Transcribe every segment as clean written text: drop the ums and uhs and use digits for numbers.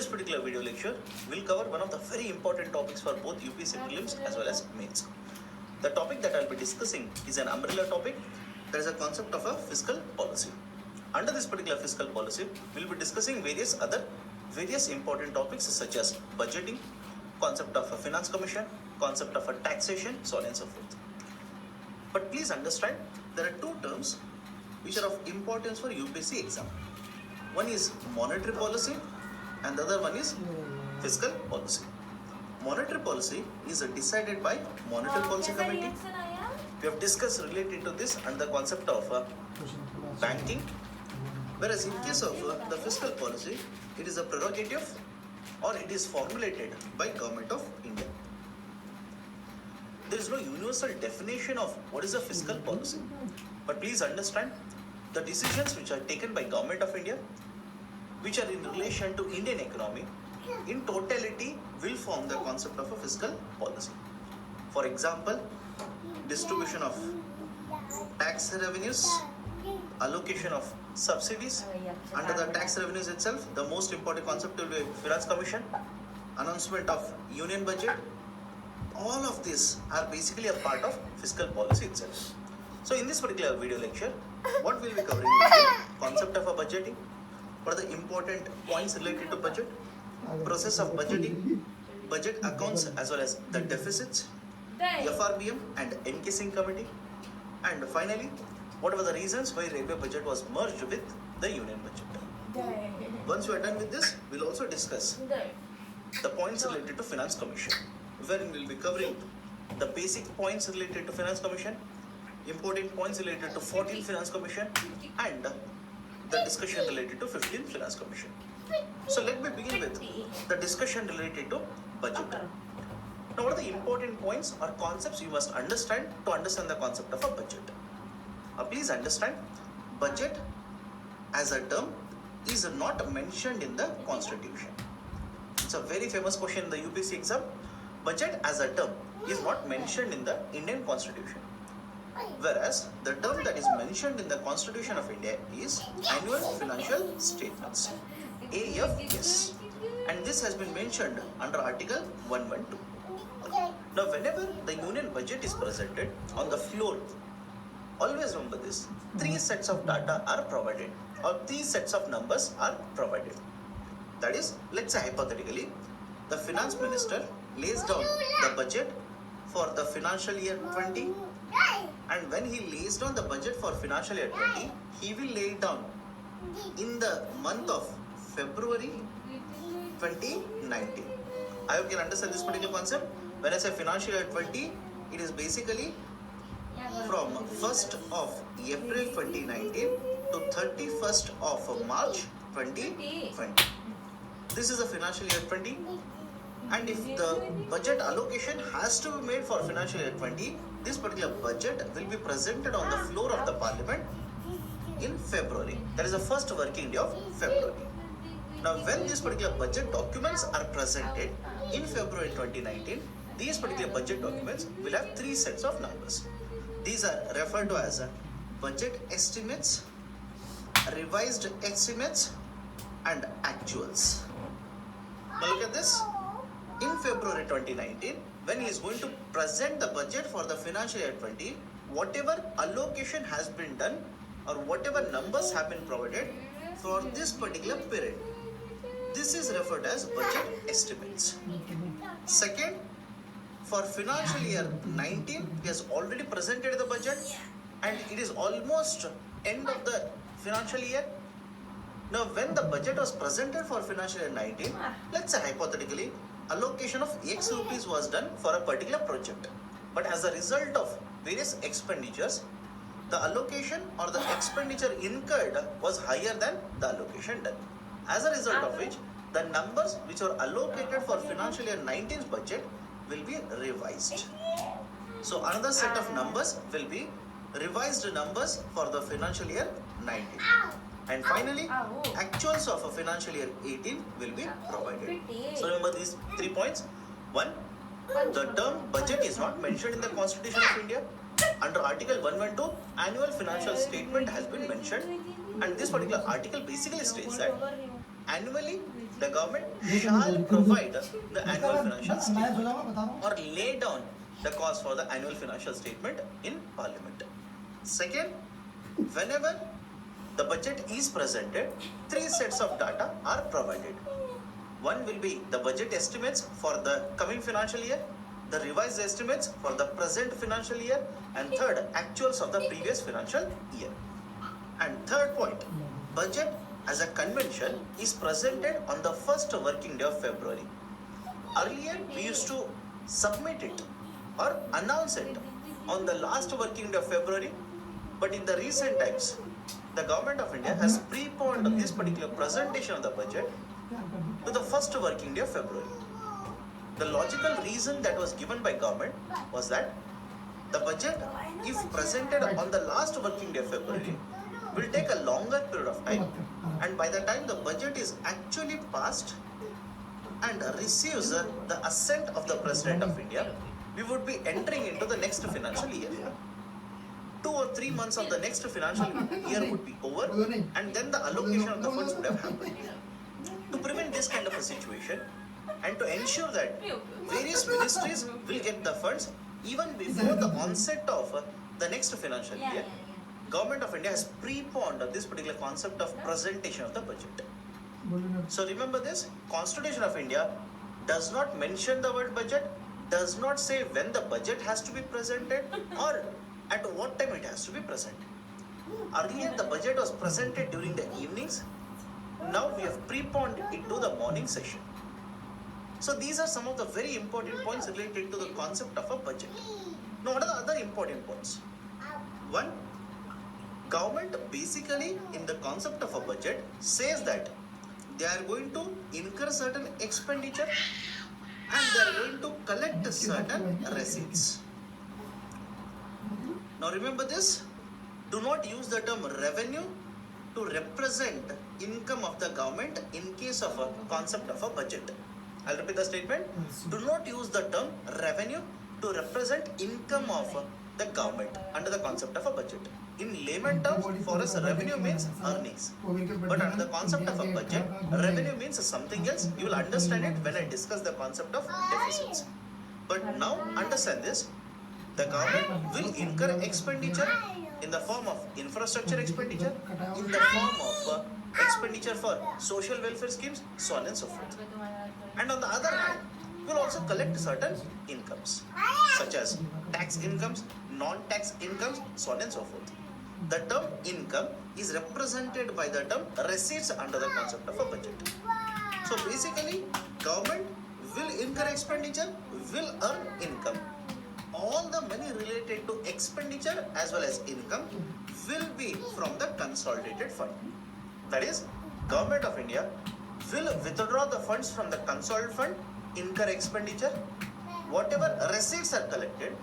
This particular video lecture will cover one of the very important topics for both UPSC prelims as well as mains. The topic that I'll be discussing is an umbrella topic. There is a concept of a fiscal policy. Under this particular fiscal policy, we'll be discussing various important topics such as budgeting, concept of a finance commission, concept of a taxation, so on and so forth. But please understand, there are two terms which are of importance for UPSC exam. One is monetary policy and the other one is fiscal policy. Monetary policy is decided by Monetary Policy Committee. We have discussed related to this and the concept of banking. Whereas in case of the fiscal policy, it is a prerogative or it is formulated by Government of India. There is no universal definition of what is a fiscal policy. But please understand, the decisions which are taken by Government of India, which are in relation to Indian economy, in totality will form the concept of a fiscal policy. For example, distribution of tax revenues, allocation of subsidies. Under the tax revenues itself, the most important concept will be finance commission, announcement of union budget. All of these are basically a part of fiscal policy itself. So in this particular video lecture, what we'll be covering is the concept of a budgeting, what are the important points related to budget, process of budgeting, budget accounts as well as the deficits, FRBM and encasing committee, and finally, what were the reasons why railway budget was merged with the union budget. Once we are done with this, we'll also discuss the points related to finance commission, wherein we'll be covering the basic points related to finance commission, important points related to 14th finance commission, and the discussion related to 15th finance commission. So let me begin with the discussion related to budget. Now what are the important points or concepts you must understand to understand the concept of a budget? Please understand, budget as a term is not mentioned in the constitution. It's a very famous question in the UPSC exam. Budget as a term is not mentioned in the Indian constitution. Whereas the term that is mentioned in the Constitution of India is Annual Financial Statements, AFS, and this has been mentioned under Article 112. Now whenever the union budget is presented on the floor, always remember this, three sets of data are provided or three sets of numbers are provided. That is, let's say hypothetically, the finance minister lays down the budget for the financial year 20, and when he lays down the budget for financial year 20, he will lay it down in the month of February 2019. I hope you can understand this particular concept. When I say financial year 20, it is basically from 1st of April 2019 to 31st of March 2020. This is the financial year 20. And if the budget allocation has to be made for financial year 20, this particular budget will be presented on the floor of the parliament in February. That is the first working day of February. Now when these particular budget documents are presented in February 2019, these particular budget documents will have three sets of numbers. These are referred to as budget estimates, revised estimates, and actuals. Now look at this. In February 2019, when he is going to present the budget for the financial year 20, whatever allocation has been done or whatever numbers have been provided for this particular period, this is referred as budget estimates. Second, for financial year 19, he has already presented the budget and it is almost end of the financial year. Now when the budget was presented for financial year 19, let's say hypothetically, allocation of X rupees was done for a particular project. But as a result of various expenditures, the allocation or the expenditure incurred was higher than the allocation done. As a result of which, the numbers which were allocated for financial year 19's budget will be revised. So another set of numbers will be revised numbers for the financial year 19. And finally, actuals of a financial year 18 will be provided. So remember these 3 points. 1. The term budget is not mentioned in the Constitution of India. Under Article 112, Annual Financial Statement has been mentioned. And this particular article basically states that annually the government shall provide the annual financial statement or lay down the cost for the annual financial statement in Parliament. Second, whenever the budget is presented, three sets of data are provided. One will be the budget estimates for the coming financial year, the revised estimates for the present financial year, and third, actuals of the previous financial year. And third point, budget as a convention is presented on the first working day of February. Earlier, we used to submit it or announce it on the last working day of February, but in the recent times, the government of India has preponed this particular presentation of the budget to the first working day of February. The logical reason that was given by government was that the budget, if presented on the last working day of February, will take a longer period of time, and by the time the budget is actually passed and receives the assent of the President of India, we would be entering into the next financial year. 2 or 3 months of the next financial year would be over, and then the allocation of the funds would have happened. To prevent this kind of a situation and to ensure that various ministries will get the funds even before the onset of the next financial year, Government of India has preponed this particular concept of presentation of the budget. So remember this, Constitution of India does not mention the word budget, does not say when the budget has to be presented or at what time it has to be presented. Earlier the budget was presented during the evenings. Now we have preponed it to the morning session. So these are some of the very important points related to the concept of a budget. Now what are the other important points? One, government basically in the concept of a budget says that they are going to incur certain expenditure and they are going to collect certain receipts. Now remember this, do not use the term revenue to represent income of the government in case of a concept of a budget. I'll repeat the statement. Do not use the term revenue to represent income of the government under the concept of a budget. In layman terms, for us, revenue means earnings. But under the concept of a budget, revenue means something else. You will understand it when I discuss the concept of deficits. But now understand this, the government will incur expenditure in the form of infrastructure expenditure, in the form of expenditure for social welfare schemes, so on and so forth. And on the other hand, will also collect certain incomes, such as tax incomes, non-tax incomes, so on and so forth. The term income is represented by the term receipts under the concept of a budget. So basically, government will incur expenditure, will earn income. All the money related to expenditure as well as income will be from the consolidated fund. That is, Government of India will withdraw the funds from the consolidated fund, incur expenditure. Whatever receipts are collected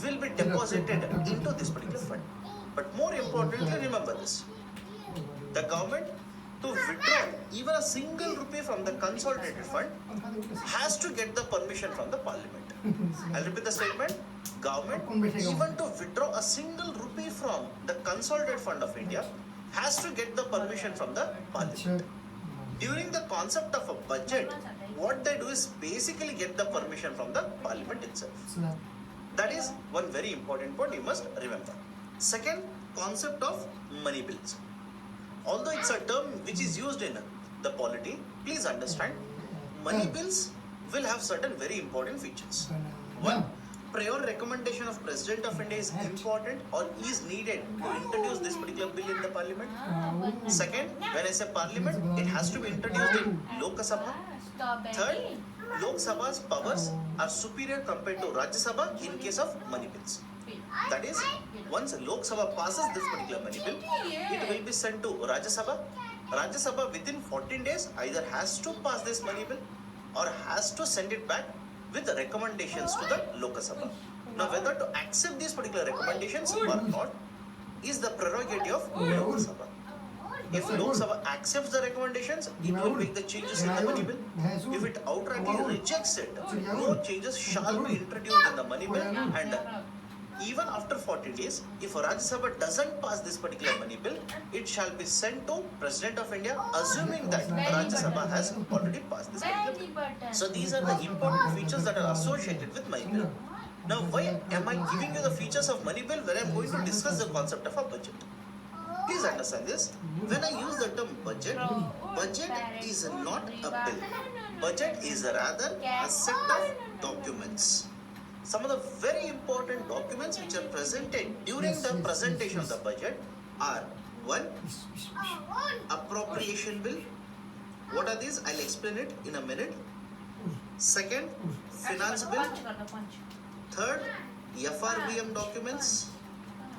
will be deposited into this particular fund. But more importantly, remember this, the government to withdraw even a single rupee from the consolidated fund has to get the permission from the Parliament. I'll repeat the statement, government even to withdraw a single rupee from the consolidated fund of India has to get the permission from the Parliament. During the concept of a budget, what they do is basically get the permission from the Parliament itself. That is one very important point you must remember. Second, concept of money bills. Although it's a term which is used in the polity, please understand, money bills will have certain very important features. One, prior recommendation of President of India is important or is needed to introduce this particular bill in the Parliament. Second, when I say Parliament, it has to be introduced in Lok Sabha. Third, Lok Sabha's powers are superior compared to Rajya Sabha in case of money bills. That is, once Lok Sabha passes this particular money bill, it will be sent to Rajya Sabha. Rajya Sabha within 14 days either has to pass this money bill or has to send it back with recommendations to the Lok Sabha. Now whether to accept these particular recommendations or not is the prerogative of Lok Sabha. If Lok Sabha accepts the recommendations, it will make the changes in the money bill. If it outrightly rejects it, no changes shall be introduced in the money bill and even after 40 days, if Rajya Sabha doesn't pass this particular money bill, it shall be sent to President of India, assuming that Rajya Sabha has already passed this particular bill. So these are the important features that are associated with money bill. Now, why am I giving you the features of money bill when I am going to discuss the concept of a budget? Please understand this. When I use the term budget, budget is not a bill. Budget is rather a set of documents. Some of the very important documents which are presented during the presentation of the budget are: one, appropriation bill. What are these? I'll explain it in a minute. Second, finance bill. Third, FRBM documents.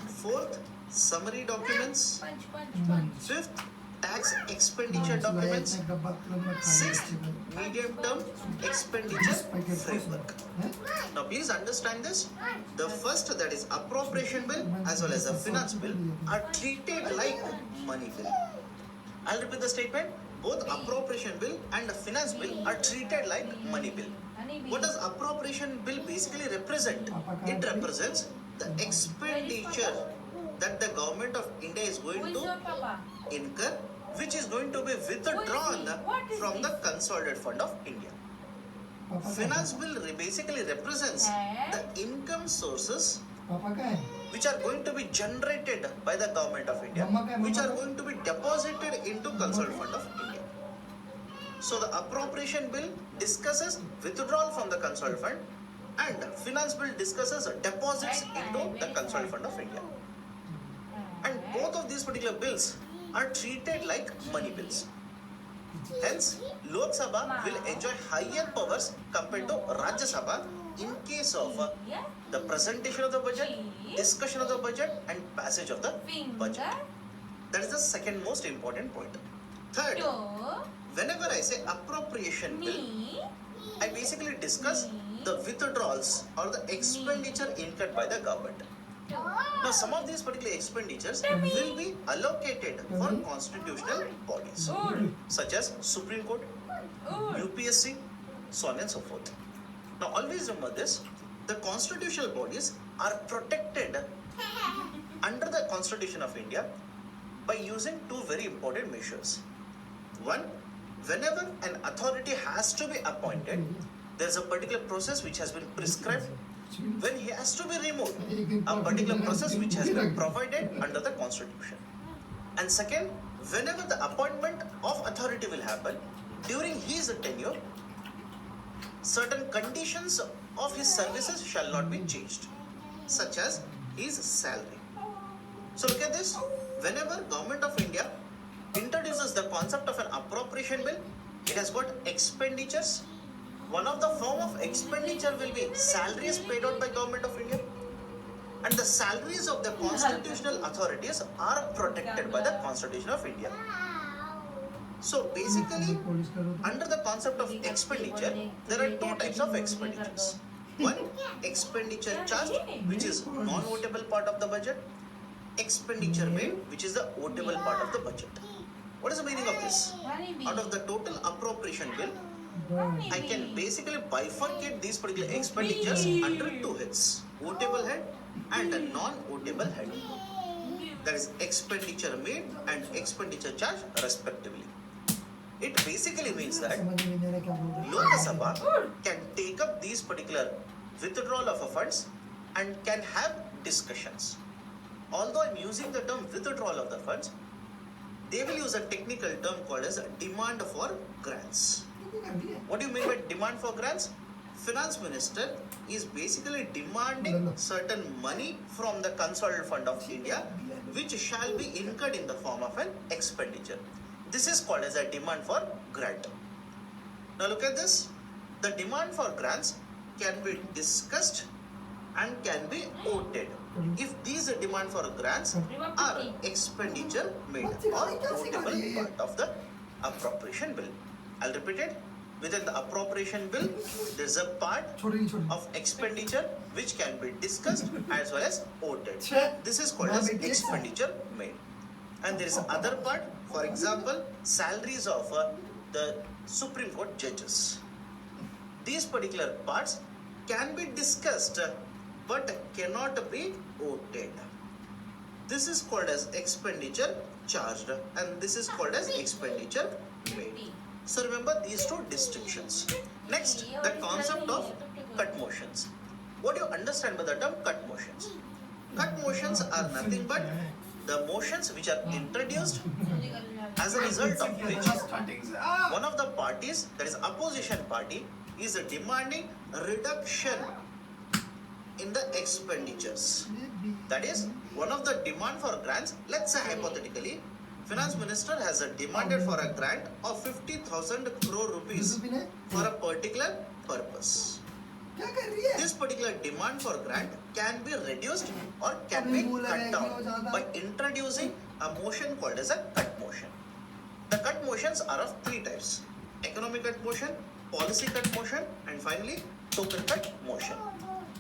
Fourth, summary documents. Fifth, tax expenditure documents. Sixth, medium term expenditure framework. Now please understand this. The first, that is appropriation bill, as well as the finance bill, are treated like money bill. I'll repeat the statement. Both appropriation bill and the finance bill are treated like money bill. What does appropriation bill basically represent? It represents the expenditure that the government of India is going to incur, which is going to be withdrawn from the consolidated fund of India. Finance bill basically represents the income sources which are going to be generated by the government of India, which are going to be deposited into consolidated fund of India. So the appropriation bill discusses withdrawal from the consolidated fund, and finance bill discusses deposits into the consolidated fund of India. And both of these particular bills are treated like money bills. Hence, Lok Sabha will enjoy higher powers compared to Rajya Sabha in case of the presentation of the budget, discussion of the budget, and passage of the budget. That is the second most important point. Third, whenever I say appropriation bill, I basically discuss the withdrawals or the expenditure incurred by the government. Now, some of these particular expenditures will be allocated for constitutional bodies, such as Supreme Court, UPSC, so on and so forth. Now, always remember this: the constitutional bodies are protected under the Constitution of India by using two very important measures. One, whenever an authority has to be appointed, there is a particular process which has been prescribed. When he has to be removed, a particular process which has been provided under the Constitution. And second, whenever the appointment of authority will happen, during his tenure, certain conditions of his services shall not be changed, such as his salary. So look at this. Whenever Government of India introduces the concept of an appropriation bill, it has got expenditures. One of the form of expenditure will be salaries paid out by Government of India, and the salaries of the constitutional authorities are protected by the Constitution of India. So basically, under the concept of expenditure, there are two types of expenditures. One, expenditure charged, which is non-votable part of the budget. Expenditure made, which is the votable part of the budget. What is the meaning of this? Out of the total appropriation bill, I can basically bifurcate these particular expenditures under two heads: votable head and a non-votable head. That is expenditure made and expenditure charged respectively. It basically means that Lok Sabha can take up these particular withdrawal of funds and can have discussions. Although I'm using the term withdrawal of the funds, they will use a technical term called as demand for grants. What do you mean by demand for grants? Finance Minister is basically demanding certain money from the consolidated fund of India, which shall be incurred in the form of an expenditure. This is called as a demand for grant. Now look at this. The demand for grants can be discussed and can be voted if these demand for grants are expenditure made or votable part of the appropriation bill. I'll repeat it. Within the appropriation bill, there is a part of expenditure which can be discussed as well as voted. This is called as expenditure made. And there is another part, for example, salaries of the Supreme Court judges. These particular parts can be discussed but cannot be voted. This is called as expenditure charged and this is called as expenditure made. So remember these two distinctions. Next, the concept of cut motions. What do you understand by the term cut motions? Cut motions are nothing but the motions which are introduced as a result of which one of the parties, that is opposition party, is demanding reduction in the expenditures. That is, one of the demand for grants, let's say hypothetically, Finance Minister has demanded for a grant of 50,000 crore rupees for a particular purpose. This particular demand for grant can be reduced or can be cut down by introducing a motion called as a cut motion. The cut motions are of three types: economic cut motion, policy cut motion, and finally token cut motion.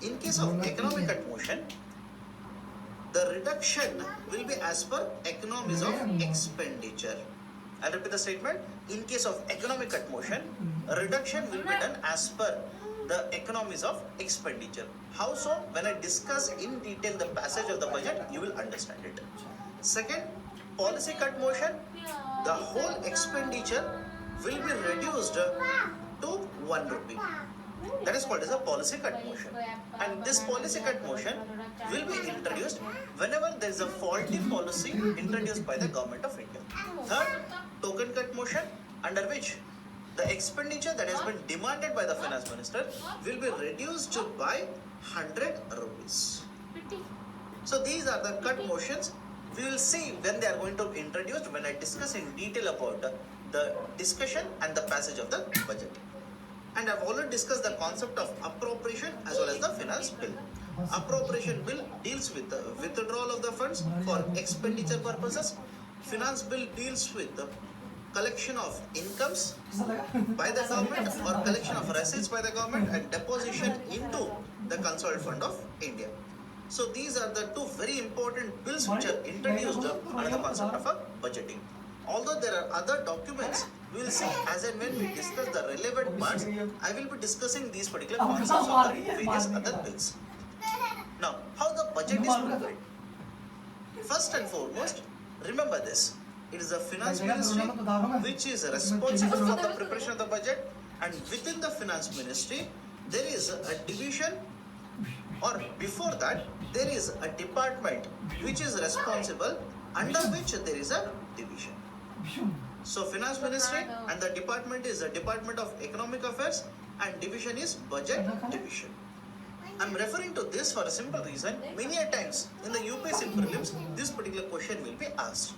In case of economic cut motion, the reduction will be as per economies of expenditure. I'll repeat the statement. In case of economic cut motion, a reduction will be done as per the economies of expenditure. How so? When I discuss in detail the passage of the budget, you will understand it. Second, policy cut motion, the whole expenditure will be reduced to 1 rupee. That is called as a policy cut motion. And this policy cut motion will be introduced whenever there is a faulty policy introduced by the government of India. Third, token cut motion, under which the expenditure that has been demanded by the finance minister will be reduced by 100 rupees. So these are the cut motions. We will see when they are going to be introduced when I discuss in detail about the discussion and the passage of the budget. And I've already discussed the concept of appropriation as well as the finance bill. Appropriation bill deals with the withdrawal of the funds for expenditure purposes. Finance bill deals with the collection of incomes by the government or collection of receipts by the government and deposition into the consolidated fund of India. So these are the two very important bills which are introduced under the concept of a budgeting. Although there are other documents, we will see as and when we discuss the relevant parts, I will be discussing these particular concepts of the various other bills. Now, how the budget is prepared? First and foremost, remember this. It is the finance ministry which is responsible for the preparation of the budget, and within the finance ministry, there is a division, or before that, there is a department which is responsible, under which there is a division. So finance ministry and the department is the Department of Economic Affairs and division is budget division. I'm referring to this for a simple reason. Many a times in the UPSC prelims, this particular question will be asked.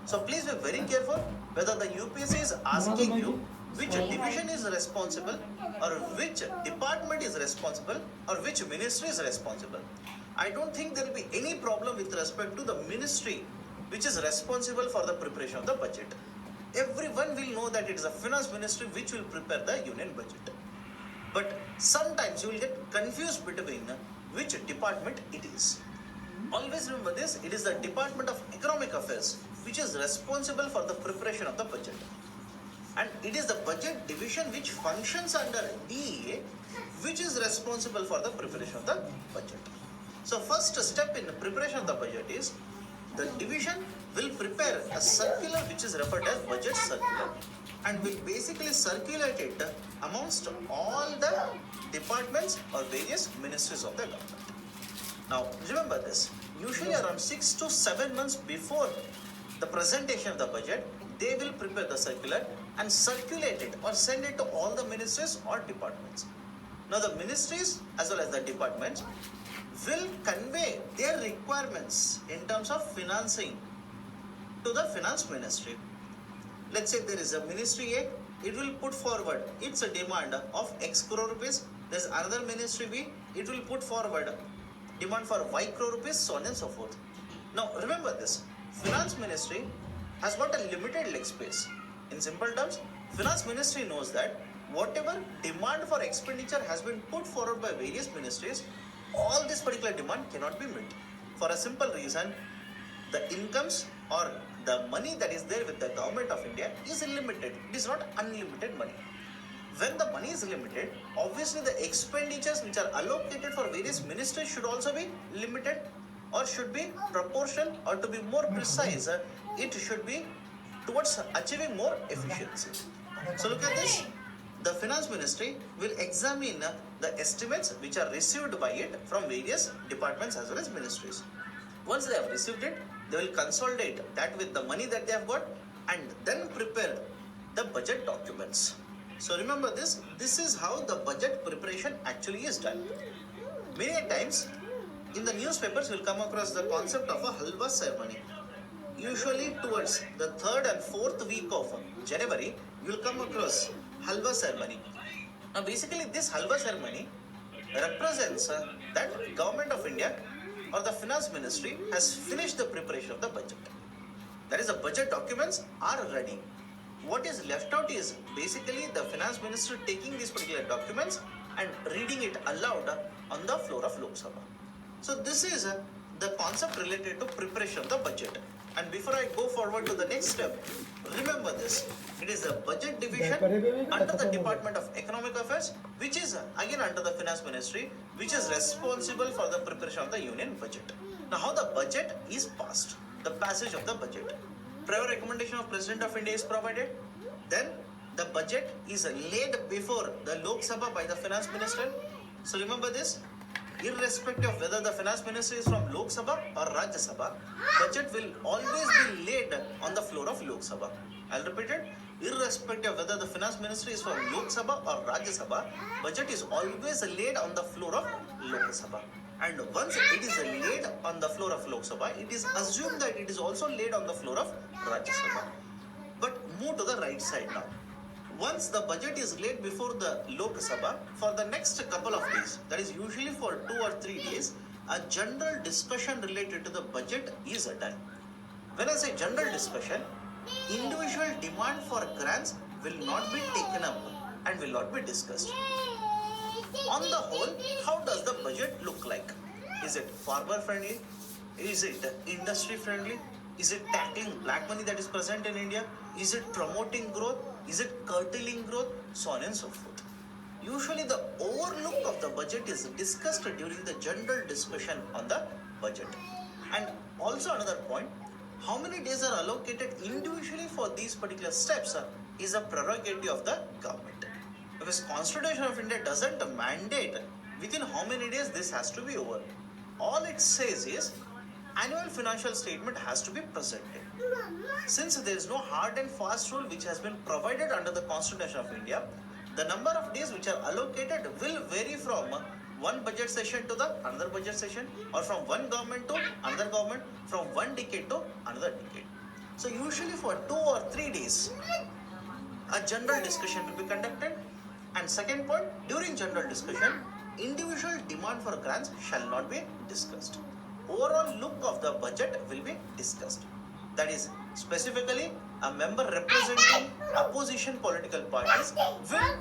So please be very careful whether the UPSC is asking you which division is responsible or which department is responsible or which ministry is responsible. I don't think there will be any problem with respect to the ministry which is responsible for the preparation of the budget. Everyone will know that it is the finance ministry which will prepare the union budget. But sometimes you will get confused between which department it is. Always remember this, it is the Department of Economic Affairs which is responsible for the preparation of the budget. And it is the budget division which functions under DEA which is responsible for the preparation of the budget. So first step in the preparation of the budget is the division will prepare a circular which is referred as budget circular and will basically circulate it amongst all the departments or various ministries of the government. Now remember this, usually around 6 to 7 months before the presentation of the budget, they will prepare the circular and circulate it or send it to all the ministries or departments. Now the ministries as well as the departments will convey their requirements in terms of financing to the finance ministry. Let's say there is a ministry A, it will put forward its demand of X crore rupees. There's another ministry B, it will put forward demand for Y crore rupees, so on and so forth. Now remember this, finance ministry has got a limited leg space. In simple terms, finance ministry knows that whatever demand for expenditure has been put forward by various ministries, all this particular demand cannot be met. For a simple reason, the incomes or the money that is there with the government of India is limited. It is not unlimited money. when the money is limited, obviously the expenditures which are allocated for various ministries should also be limited or should be proportional, or to be more precise, it should be towards achieving more efficiency. So look at this. The finance ministry will examine the estimates which are received by it from various departments as well as ministries. Once they have received it, they will consolidate that with the money that they have got and then prepare the budget documents. So remember this is how the budget preparation actually is done. Many times in the newspapers we'll come across the concept of a halwa ceremony. Usually towards the 3rd and 4th week of January, you'll come across halwa ceremony. Now basically this halwa ceremony represents that government of India or the finance ministry has finished the preparation of the budget. That is, the budget documents are ready. What is left out is basically the finance minister taking these particular documents and reading it aloud on the floor of Lok Sabha. So this is the concept related to preparation of the budget. And before I go forward to the next step, remember this. It is the budget division under the Department of Economic Affairs, which is again under the Finance Ministry, which is responsible for the preparation of the union budget. Now how the budget is passed, the passage of the budget. Prior recommendation of President of India is provided. Then the budget is laid before the Lok Sabha by the Finance Minister. So remember this. Irrespective of whether the finance minister is from Lok Sabha or Rajya Sabha, budget will always be laid on the floor of Lok Sabha. I'll repeat it. Irrespective of whether the finance minister is from Lok Sabha or Rajya Sabha, budget is always laid on the floor of Lok Sabha. And once it is laid on the floor of Lok Sabha, it is assumed that it is also laid on the floor of Rajya Sabha. But move to the right side now. Once the budget is laid before the Lok Sabha, for the next couple of days, that is usually for 2 or 3 days, a general discussion related to the budget is done. When I say general discussion, individual demand for grants will not be taken up and will not be discussed. On the whole, how does the budget look like? Is it farmer friendly? Is it industry friendly? Is it tackling black money that is present in India? Is it promoting growth? Is it curtailing growth? So on and so forth. Usually the overlook of the budget is discussed during the general discussion on the budget. And also another point, how many days are allocated individually for these particular steps is a prerogative of the government. Because Constitution of India doesn't mandate within how many days this has to be over. All it says is annual financial statement has to be presented. Since there is no hard and fast rule which has been provided under the Constitution of India, the number of days which are allocated will vary from one budget session to the another budget session, or from one government to another government, from one decade to another decade. So usually for 2 or 3 days, a general discussion will be conducted. And second point, during general discussion, individual demand for grants shall not be discussed. Overall look of the budget will be discussed. That is, specifically, a member representing opposition political parties will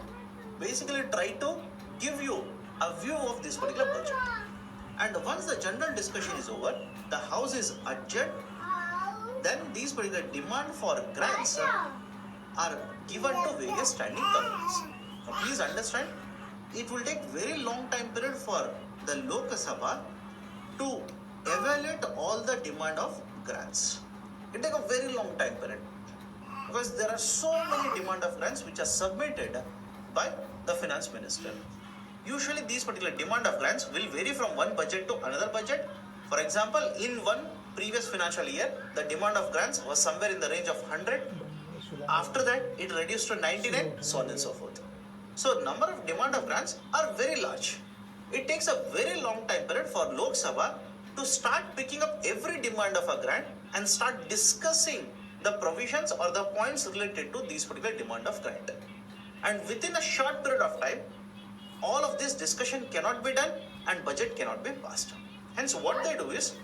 basically try to give you a view of this particular budget. And once the general discussion is over, the House is adjourned, then these particular demand for grants are given to various standing committees. Now please understand, it will take very long time period for the Lok Sabha to evaluate all the demand of grants. It takes a very long time period because there are so many demand of grants which are submitted by the finance minister. Usually these particular demand of grants will vary from one budget to another budget. For example, in one previous financial year, the demand of grants was somewhere in the range of 100. After that, it reduced to 99, so on and so forth. So number of demand of grants are very large. It takes a very long time period for Lok Sabha to start picking up every demand of a grant and start discussing the provisions or the points related to these particular demand of grant. And within a short period of time, all of this discussion cannot be done and budget cannot be passed. Hence what they do is,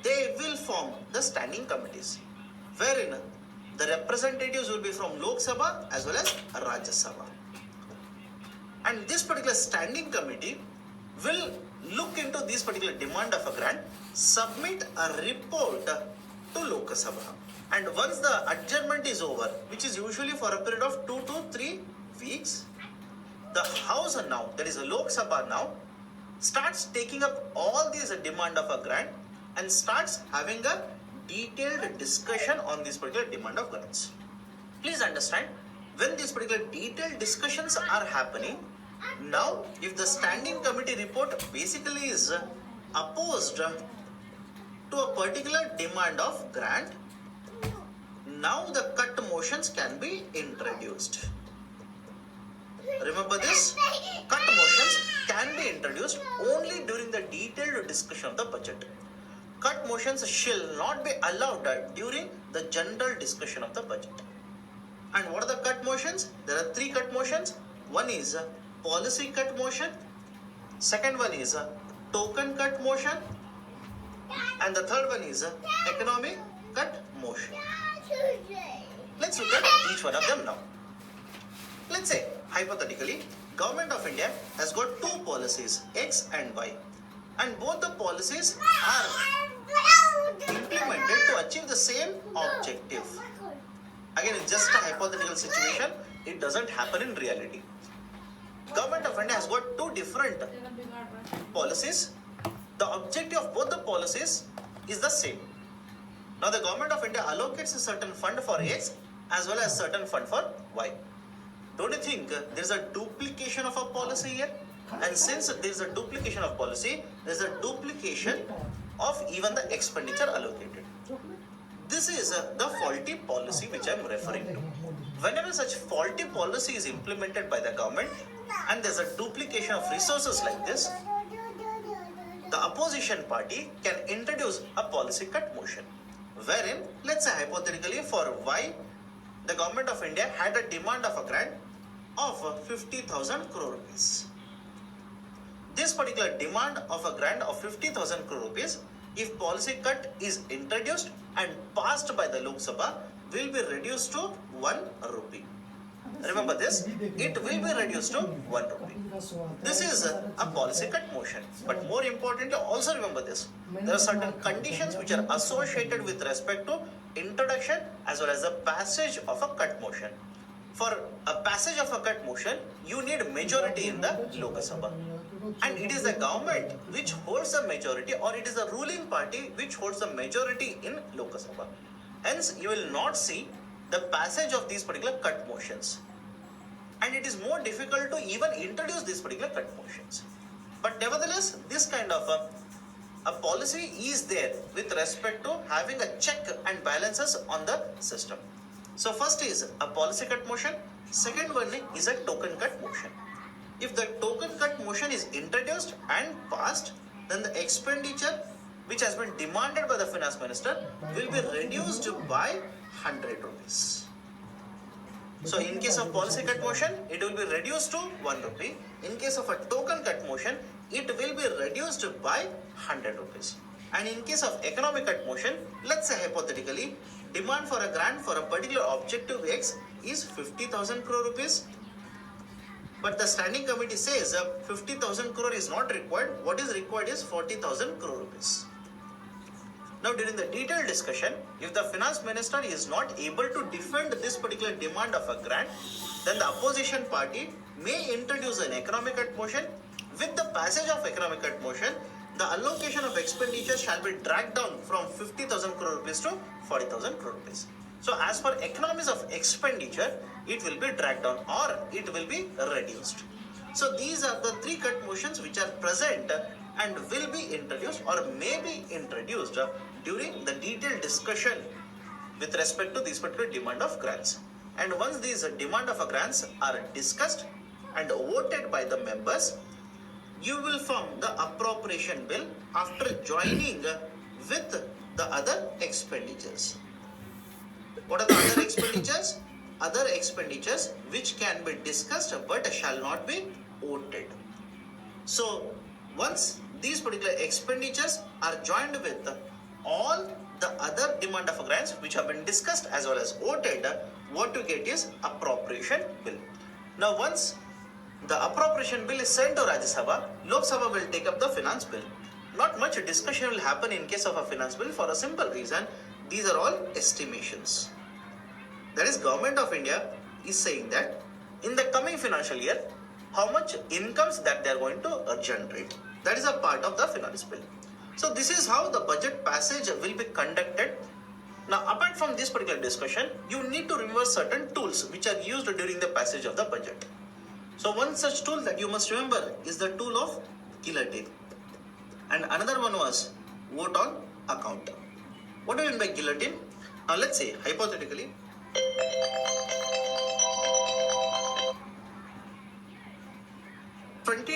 they will form the standing committees, wherein the representatives will be from Lok Sabha as well as Rajya Sabha. And this particular standing committee will look into this particular demand of a grant, submit a report to Lok Sabha. And once the adjournment is over, which is usually for a period of 2 to 3 weeks, the House now, that is the Lok Sabha now, starts taking up all these demand of a grant and starts having a detailed discussion on this particular demand of grants. Please understand, when these particular detailed discussions are happening, now if the standing committee report basically is opposed to a particular demand of grant, now the cut motions can be introduced. Remember this, cut motions can be introduced only during the detailed discussion of the budget. Cut motions shall not be allowed during the general discussion of the budget. And what are the cut motions? There are three cut motions. One is a policy cut motion. Second one is a token cut motion. And the third one is a economic cut motion. Let's look at each one of them now. Let's say, hypothetically, Government of India has got two policies, X and Y. And both the policies are implemented to achieve the same objective. Again, it's just a hypothetical situation. It doesn't happen in reality. Government of India has got two different policies. The objective of both the policies is the same. Now, the Government of India allocates a certain fund for X as well as certain fund for Y. Don't you think there is a duplication of a policy here? And since there is a duplication of policy, there is a duplication of even the expenditure allocated. This is the faulty policy which I am referring to. Whenever such faulty policy is implemented by the government and there is a duplication of resources like this, the opposition party can introduce a policy cut motion. Wherein, let's say hypothetically for Y, the Government of India had a demand of a grant of 50,000 crore rupees. This particular demand of a grant of 50,000 crore rupees, if policy cut is introduced and passed by the Lok Sabha, will be reduced to 1 rupee. Remember this, it will be reduced to 1 rupee. This is a policy cut motion. But more importantly, also remember this, there are certain conditions which are associated with respect to introduction as well as the passage of a cut motion. For a passage of a cut motion, you need majority in the Lok Sabha. And it is the government which holds the majority, or it is the ruling party which holds the majority in Lok Sabha. Hence, you will not see the passage of these particular cut motions. And it is more difficult to even introduce these particular cut motions. But nevertheless, this kind of a policy is there with respect to having a check and balances on the system. So first is a policy cut motion. Second one is a token cut motion. If the token cut motion is introduced and passed, then the expenditure which has been demanded by the finance minister will be reduced by 100 rupees. So in case of policy cut motion, it will be reduced to 1 rupee. In case of a token cut motion, it will be reduced by 100 rupees. And in case of economic cut motion, let's say hypothetically, demand for a grant for a particular objective X is 50,000 crore rupees. But the standing committee says 50,000 crore is not required. What is required is 40,000 crore rupees. Now, during the detailed discussion, if the finance minister is not able to defend this particular demand of a grant, then the opposition party may introduce an economic cut motion. With the passage of economic cut motion, the allocation of expenditure shall be dragged down from 50,000 crore rupees to 40,000 crore rupees. So, as per economies of expenditure, it will be dragged down or it will be reduced. So, these are the three cut motions which are present and will be introduced or may be introduced during the detailed discussion with respect to this particular demand of grants. And once these demand of grants are discussed and voted by the members, you will form the appropriation bill after joining with the other expenditures. What are the other expenditures? Other expenditures which can be discussed but shall not be voted. So, once these particular expenditures are joined with all the other demand of grants which have been discussed as well as voted, what you get is appropriation bill. Now, once the appropriation bill is sent to Rajya Sabha, Lok Sabha will take up the finance bill. Not much discussion will happen in case of a finance bill for a simple reason. These are all estimations. That is, Government of India is saying that in the coming financial year, how much incomes that they are going to generate. That is a part of the finance bill. So this is how the budget passage will be conducted. Now, apart from this particular discussion, you need to remember certain tools which are used during the passage of the budget. So one such tool that you must remember is the tool of guillotine. And another one was vote on account. What do you mean by guillotine? Now let's say, hypothetically,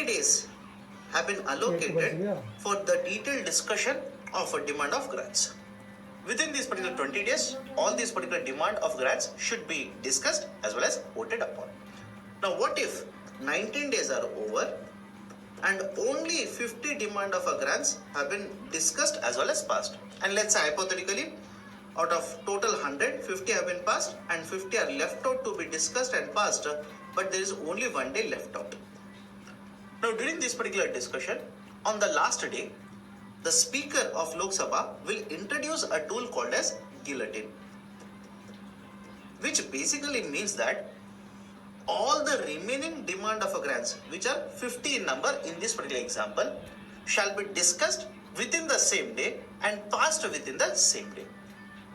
days have been allocated for the detailed discussion of a demand of grants. Within these particular 20 days, all these particular demand of grants should be discussed as well as voted upon. Now what if 19 days are over and only 50 demand of grants have been discussed as well as passed? And let's say hypothetically, out of total 100, 50 have been passed and 50 are left out to be discussed and passed, but there is only 1 day left out. Now during this particular discussion, on the last day, the Speaker of Lok Sabha will introduce a tool called as guillotine, which basically means that all the remaining demand of grants, which are 50 in number in this particular example, shall be discussed within the same day and passed within the same day.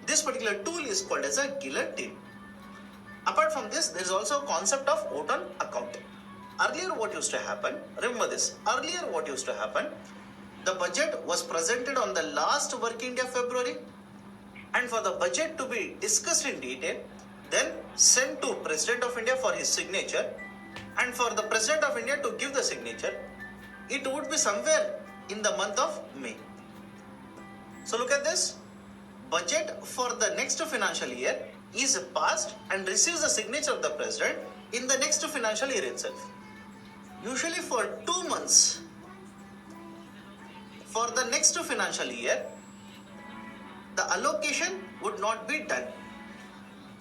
This particular tool is called as a guillotine. Apart from this, there is also a concept of vote on account. Earlier what used to happen, remember this, earlier what used to happen, the budget was presented on the last working day of February, and for the budget to be discussed in detail, then sent to President of India for his signature, and for the President of India to give the signature, it would be somewhere in the month of May. So look at this, budget for the next financial year is passed and receives the signature of the President in the next financial year itself. Usually for 2 months, for the next financial year, the allocation would not be done.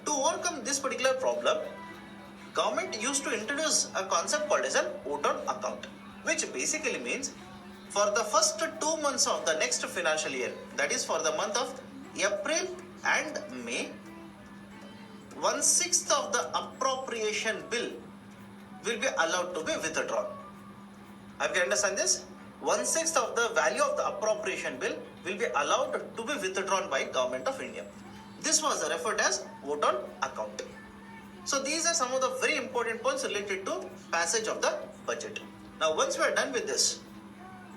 To overcome this particular problem, government used to introduce a concept called as a vote on account, which basically means for the first 2 months of the next financial year, that is for the month of April and May, 1/6 of the appropriation bill will be allowed to be withdrawn. Have you understand this? 1/6 of the value of the appropriation bill will be allowed to be withdrawn by Government of India. This was referred as vote on account. So these are some of the very important points related to passage of the budget. Now once we are done with this,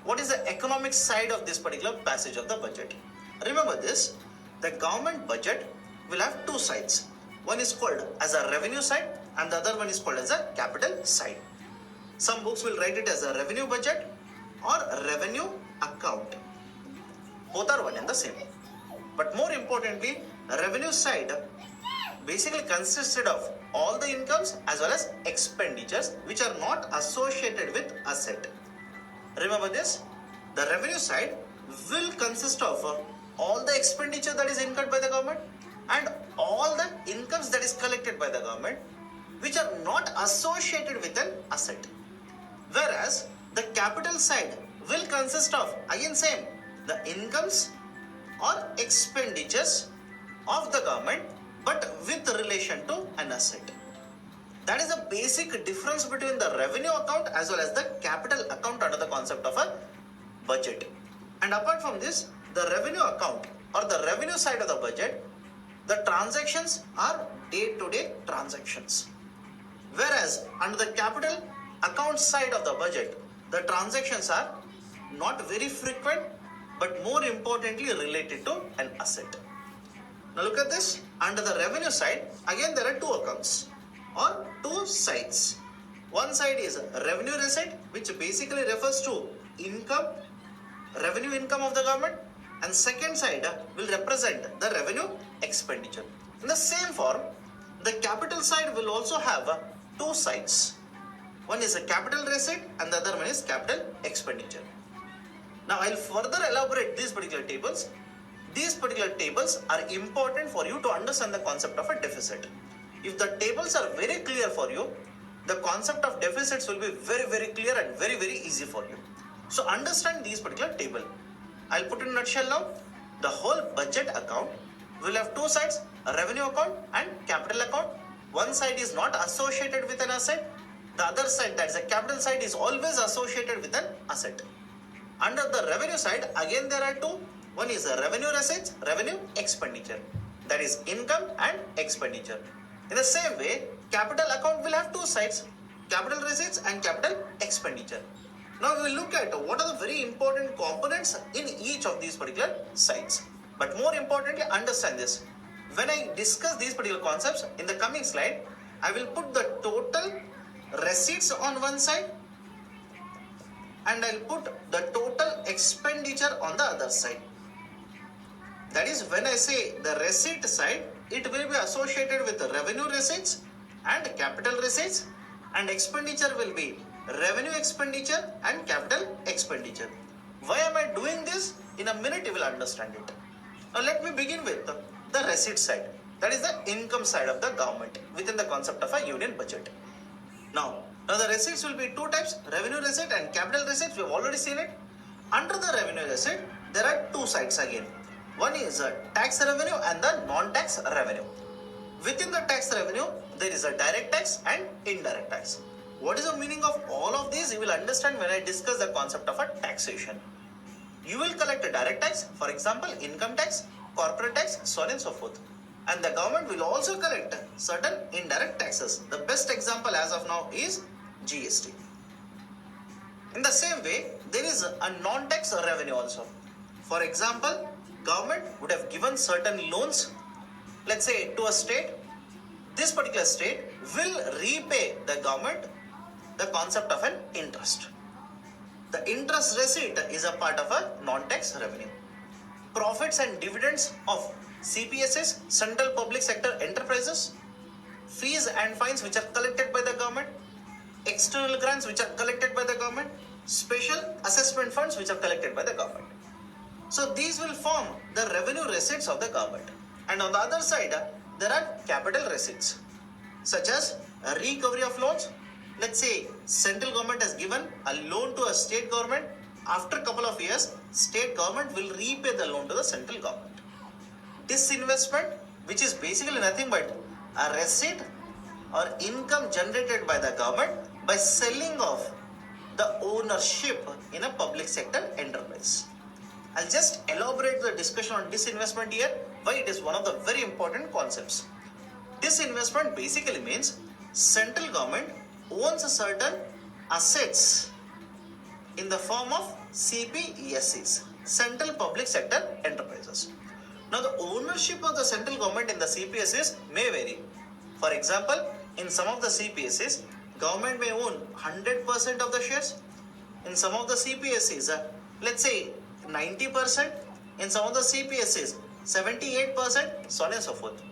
what is the economic side of this particular passage of the budget? Remember this, the government budget will have two sides. One is called as a revenue side and the other one is called as a capital side. Some books will write it as a revenue budget or revenue account. Both are one and the same. But more importantly, revenue side basically consisted of all the incomes as well as expenditures which are not associated with asset. Remember this, the revenue side will consist of all the expenditure that is incurred by the government and all the incomes that is collected by the government which are not associated with an asset. Whereas the capital side will consist of, again same, the incomes or expenditures of the government but with relation to an asset. That is the basic difference between the revenue account as well as the capital account under the concept of a budget. And apart from this, the revenue account or the revenue side of the budget, the transactions are day-to-day transactions. Whereas under the capital account side of the budget, the transactions are not very frequent but more importantly related to an asset. Now look at this, under the revenue side, again there are two accounts or two sides. One side is revenue receipt, which basically refers to income, revenue income of the government, and second side will represent the revenue expenditure. In the same form, the capital side will also have two sides. One is a capital receipt and the other one is capital expenditure. Now I'll further elaborate these particular tables. These particular tables are important for you to understand the concept of a deficit. If the tables are very clear for you, the concept of deficits will be very clear and very easy for you. So understand these particular table. I'll put in a nutshell now. The whole budget account will have two sides, a revenue account and capital account. One side is not associated with an asset. The other side, that is the capital side, is always associated with an asset. Under the revenue side, again there are two. One is revenue receipts, revenue expenditure. That is income and expenditure. In the same way, capital account will have two sides, capital receipts and capital expenditure. Now we will look at what are the very important components in each of these particular sides. But more importantly, understand this. When I discuss these particular concepts in the coming slide, I will put the total receipts on one side and I'll put the total expenditure on the other side. That is, when I say the receipt side, it will be associated with the revenue receipts and capital receipts, and expenditure will be revenue expenditure and capital expenditure. Why am I doing this? In a minute you will understand it. Now let me begin with the receipt side. That is the income side of the government within the concept of a union budget. Now the receipts will be two types, revenue receipt and capital receipts. We have already seen it. Under the revenue receipt, there are two sides again. One is tax revenue and the non-tax revenue. Within the tax revenue, there is a direct tax and indirect tax. What is the meaning of all of these? You will understand when I discuss the concept of a taxation. You will collect a direct tax, for example, income tax, corporate tax, so on and so forth. And the government will also collect certain indirect taxes. The best example as of now is GST. In the same way, there is a non-tax revenue also. For example, government would have given certain loans, let's say to a state. This particular state will repay the government the concept of an interest. The interest receipt is a part of a non-tax revenue. Profits and dividends of CPSEs, Central Public Sector Enterprises, fees and fines which are collected by the government, external grants which are collected by the government, special assessment funds which are collected by the government. So these will form the revenue receipts of the government. And on the other side, there are capital receipts, such as a recovery of loans. Let's say central government has given a loan to a state government. After a couple of years, state government will repay the loan to the central government. Disinvestment, which is basically nothing but a receipt or income generated by the government by selling off the ownership in a public sector enterprise. I'll just elaborate the discussion on disinvestment here, why it is one of the very important concepts. Disinvestment basically means central government owns certain assets in the form of CPSEs, Central Public Sector Enterprises. Now the ownership of the central government in the CPSEs may vary. For example, in some of the CPSEs, government may own 100% of the shares. In some of the CPSEs, let's say 90%. In some of the CPSEs, 78%, so on and so forth.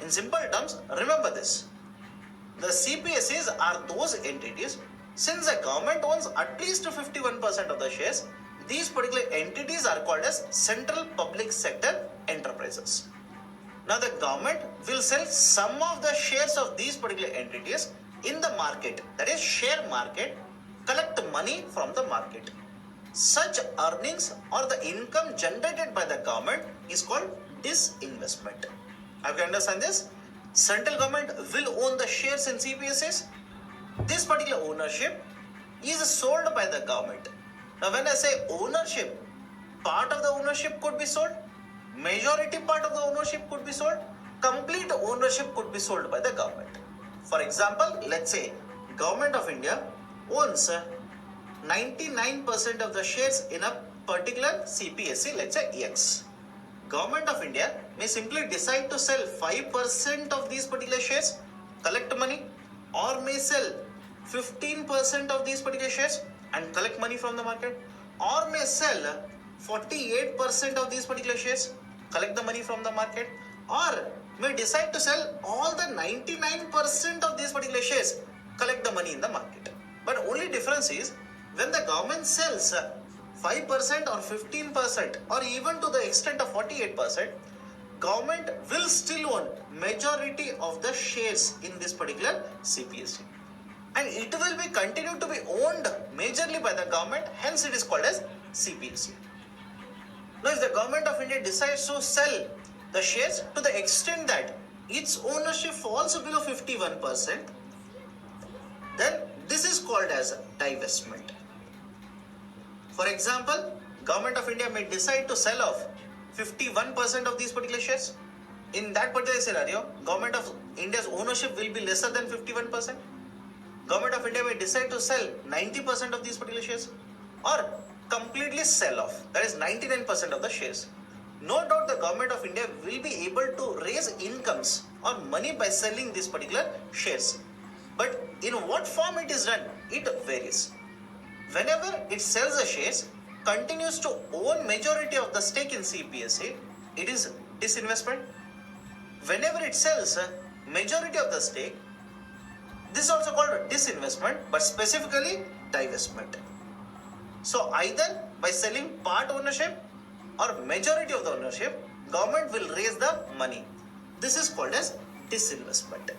In simple terms, remember this. The CPSEs are those entities, since the government owns at least 51% of the shares, these particular entities are called as Central Public Sector Enterprises. Now the government will sell some of the shares of these particular entities in the market, that is share market, collect money from the market. Such earnings or the income generated by the government is called disinvestment. Have you understand this? Central government will own the shares in CPSEs. This particular ownership is sold by the government. Now when I say ownership, part of the ownership could be sold, majority part of the ownership could be sold, complete ownership could be sold by the government. For example, let's say Government of India owns 99% of the shares in a particular CPSE, let's say X. Government of India may simply decide to sell 5% of these particular shares, collect money, or may sell 15% of these particular shares and collect money from the market, or may sell 48% of these particular shares, collect the money from the market, or may decide to sell all the 99% of these particular shares, collect the money in the market. But only difference is, when the government sells 5% or 15% or even to the extent of 48%, government will still own majority of the shares in this particular CPSE. And it will be continued to be owned majorly by the government, hence it is called as CPSE. Now if the Government of India decides to sell the shares to the extent that its ownership falls below 51%, then This is called as divestment. For example, Government of India may decide to sell off 51% of these particular shares. In that particular scenario, Government of India's ownership will be lesser than 51%. Government of India may decide to sell 90% of these particular shares or completely sell off, that is 99% of the shares. No doubt the Government of India will be able to raise incomes or money by selling these particular shares. But in what form it is done, it varies. Whenever it sells the shares, continues to own majority of the stake in CPSE, it is disinvestment. Whenever it sells majority of the stake, this is also called disinvestment, but specifically divestment. So either by selling part ownership or majority of the ownership, government will raise the money. This is called as disinvestment.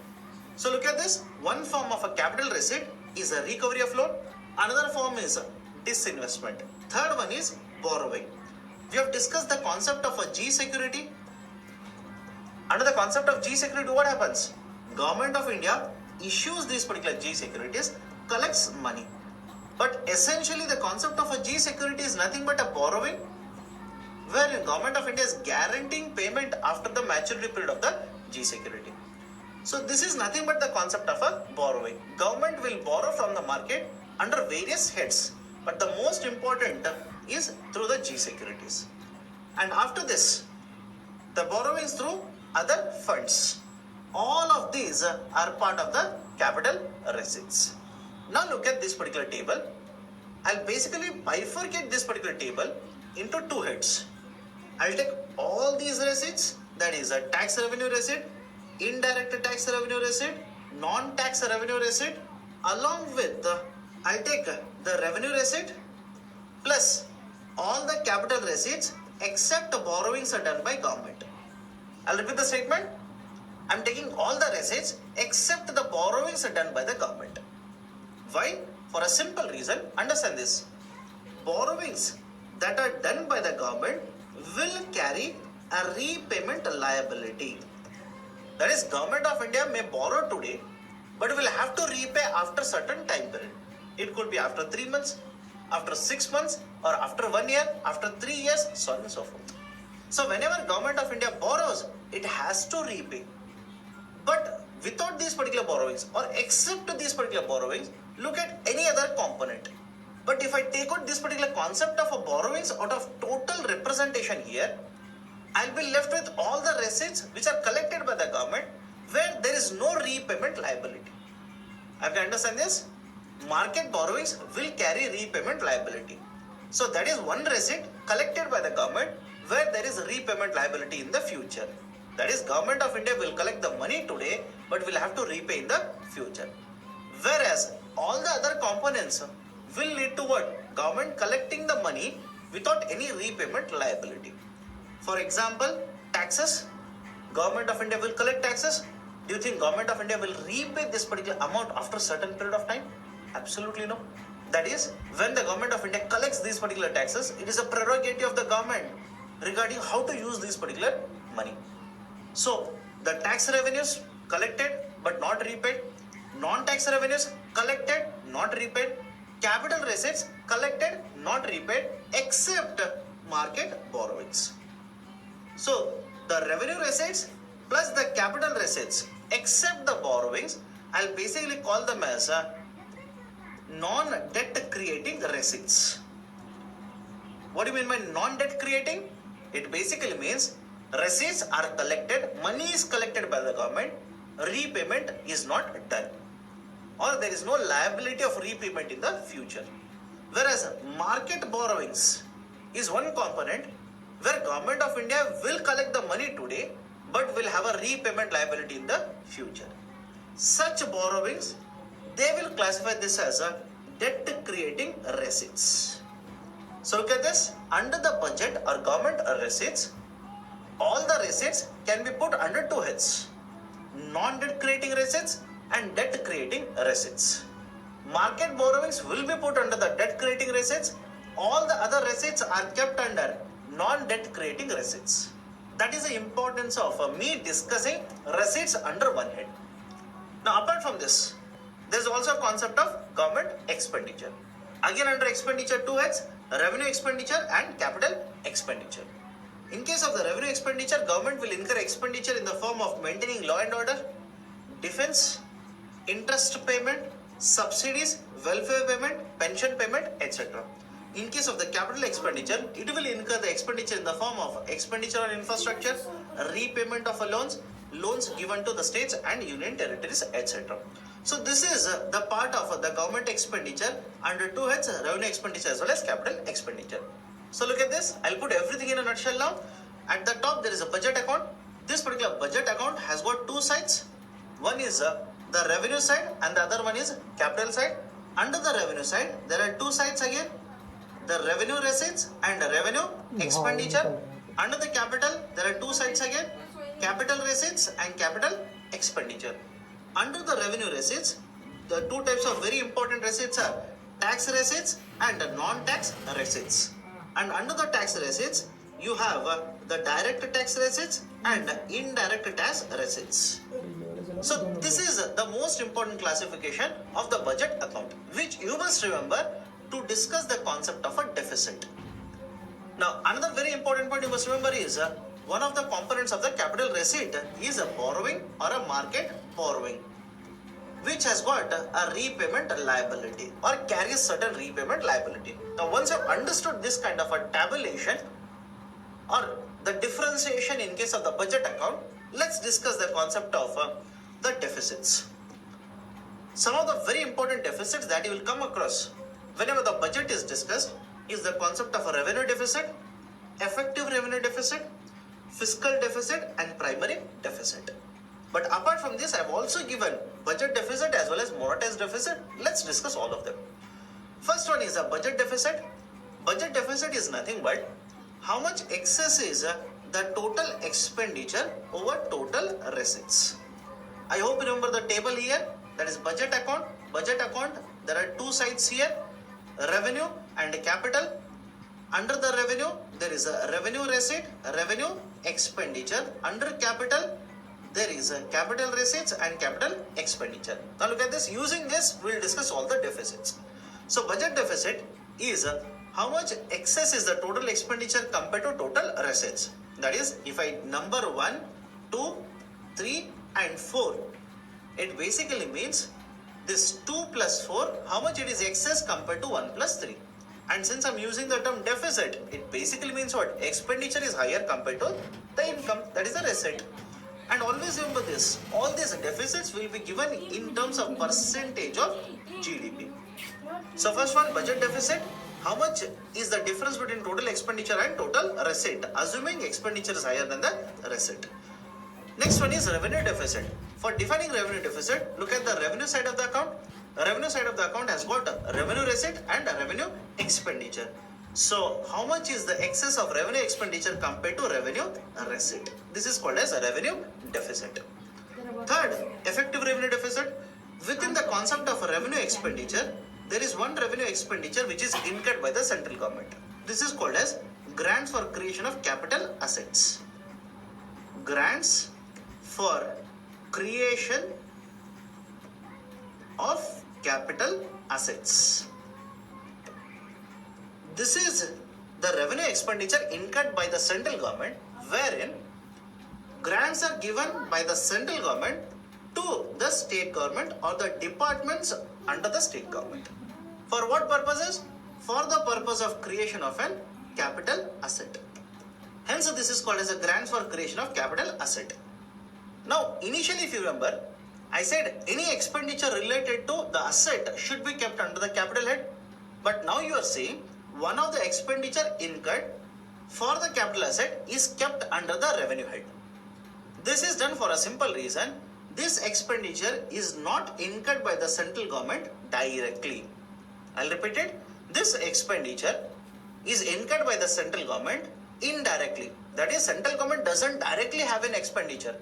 So look at this. One form of a capital receipt is a recovery of loan. Another form is disinvestment. Third one is borrowing. We have discussed the concept of a G security. Under the concept of G security, what happens? Government of India issues these particular G securities, collects money. But essentially the concept of a G security is nothing but a borrowing, where Government of India is guaranteeing payment after the maturity period of the G security. So this is nothing but the concept of a borrowing. Government will borrow from the market under various heads, but the most important is through the G securities. And after this, the borrowings through other funds. All of these are part of the capital receipts. Now look at this particular table. I'll basically bifurcate this particular table into two heads. I'll take all these receipts, that is a tax revenue receipt, indirect tax revenue receipt, non-tax revenue receipt, along with I'll take the revenue receipt plus all the capital receipts except borrowings are done by government. I'll repeat the statement. I'm taking all the receipts except the borrowings are done by the government. Why? For a simple reason. Understand this. Borrowings that are done by the government will carry a repayment liability. That is, Government of India may borrow today, but will have to repay after certain time period. It could be after 3 months, after 6 months, or after 1 year, after 3 years, so on and so forth. So whenever Government of India borrows, it has to repay. But without these particular borrowings or except these particular borrowings, look at any other component. But if I take out this particular concept of a borrowings out of total representation here, I'll be left with all the receipts which are collected by the government where there is no repayment liability. Have you understand this? Market borrowings will carry repayment liability. So that is one receipt collected by the government where there is repayment liability in the future. That is, Government of India will collect the money today but will have to repay in the future. Whereas all the other components will lead to what? Government collecting the money without any repayment liability. For example, taxes. Government of India will collect taxes. Do you think Government of India will repay this particular amount after a certain period of time? Absolutely no. That is, when the Government of India collects these particular taxes, it is a prerogative of the government regarding how to use this particular money. So, the tax revenues collected but not repaid, non-tax revenues collected, not repaid, capital receipts collected, not repaid, except market borrowings. So, the revenue receipts plus the capital receipts except the borrowings, I'll basically call them as non-debt creating receipts. What do you mean by non-debt creating? It basically means receipts are collected, money is collected by the government, repayment is not done, or there is no liability of repayment in the future. Whereas market borrowings is one component where Government of India will collect the money today but will have a repayment liability in the future. Such borrowings, they will classify this as a debt creating receipts. So look at this. Under the budget or government receipts, all the receipts can be put under two heads: non-debt creating receipts and debt creating receipts. Market borrowings will be put under the debt creating receipts. All the other receipts are kept under non-debt creating receipts. That is the importance of me discussing receipts under one head. Now apart from this, There is also a concept of government expenditure. Again, under expenditure, two heads: revenue expenditure and capital expenditure. In case of the revenue expenditure, government will incur expenditure in the form of maintaining law and order, defense, interest payment, subsidies, welfare payment, pension payment, etc. In case of the capital expenditure, it will incur the expenditure in the form of expenditure on infrastructure, repayment of loans, loans given to the states and union territories, etc. So this is the part of the government expenditure under two heads: revenue expenditure as well as capital expenditure. So look at this. I'll put everything in a nutshell now. At the top, there is a budget account. This particular budget account has got two sides. One is the revenue side and the other one is capital side. Under the revenue side, there are two sides again: the revenue receipts and the revenue expenditure. Under the capital, there are two sides again: capital receipts and capital expenditure. Under the revenue receipts, the two types of very important receipts are tax receipts and non-tax receipts. And under the tax receipts, you have the direct tax receipts and indirect tax receipts. So this is the most important classification of the budget account, which you must remember to discuss the concept of a deficit. Now, another very important point you must remember is one of the components of the capital receipt is a borrowing or a market borrowing, which has got a repayment liability or carries certain repayment liability. Now, once you have understood this kind of a tabulation or the differentiation in case of the budget account, let's discuss the concept of the deficits. Some of the very important deficits that you will come across whenever the budget is discussed is the concept of a revenue deficit, effective revenue deficit, fiscal deficit and primary deficit. But apart from this, I have also given budget deficit as well as monetized deficit. Let's discuss all of them. First one is a budget deficit. Budget deficit is nothing but how much excess is the total expenditure over total receipts. I hope you remember the table here. That is budget account. Budget account, there are two sides here: revenue and capital. Under the revenue, there is a revenue receipt, revenue expenditure. Under capital, there is a capital receipts and capital expenditure. Now look at this. Using this, we will discuss all the deficits. So budget deficit is how much excess is the total expenditure compared to total receipts. That is, if I number 1, 2, 3 and 4, it basically means this 2 plus 4, how much it is excess compared to 1 plus 3. And since I'm using the term deficit, it basically means what? Expenditure is higher compared to the income, that is the receipt. And always remember this, all these deficits will be given in terms of percentage of GDP. So first one, budget deficit. How much is the difference between total expenditure and total receipt, assuming expenditure is higher than the receipt. Next one is revenue deficit. For defining revenue deficit, look at the revenue side of the account. The revenue side of the account has got a revenue receipt and a revenue expenditure. So how much is the excess of revenue expenditure compared to revenue receipt? This is called as a revenue deficit. Third, effective revenue deficit. Within the concept of a revenue expenditure, there is one revenue expenditure which is incurred by the central government. This is called as grants for creation of capital assets. Grants for creation of capital assets. This is the revenue expenditure incurred by the central government, wherein grants are given by the central government to the state government or the departments under the state government. For what purposes? For the purpose of creation of an capital asset. Hence, this is called as a grant for creation of capital asset. Now, initially, if you remember, I said any expenditure related to the asset should be kept under the capital head. But now you are saying one of the expenditure incurred for the capital asset is kept under the revenue head. This is done for a simple reason. This expenditure is not incurred by the central government directly. I'll repeat it. This expenditure is incurred by the central government indirectly. That is, central government doesn't directly have an expenditure.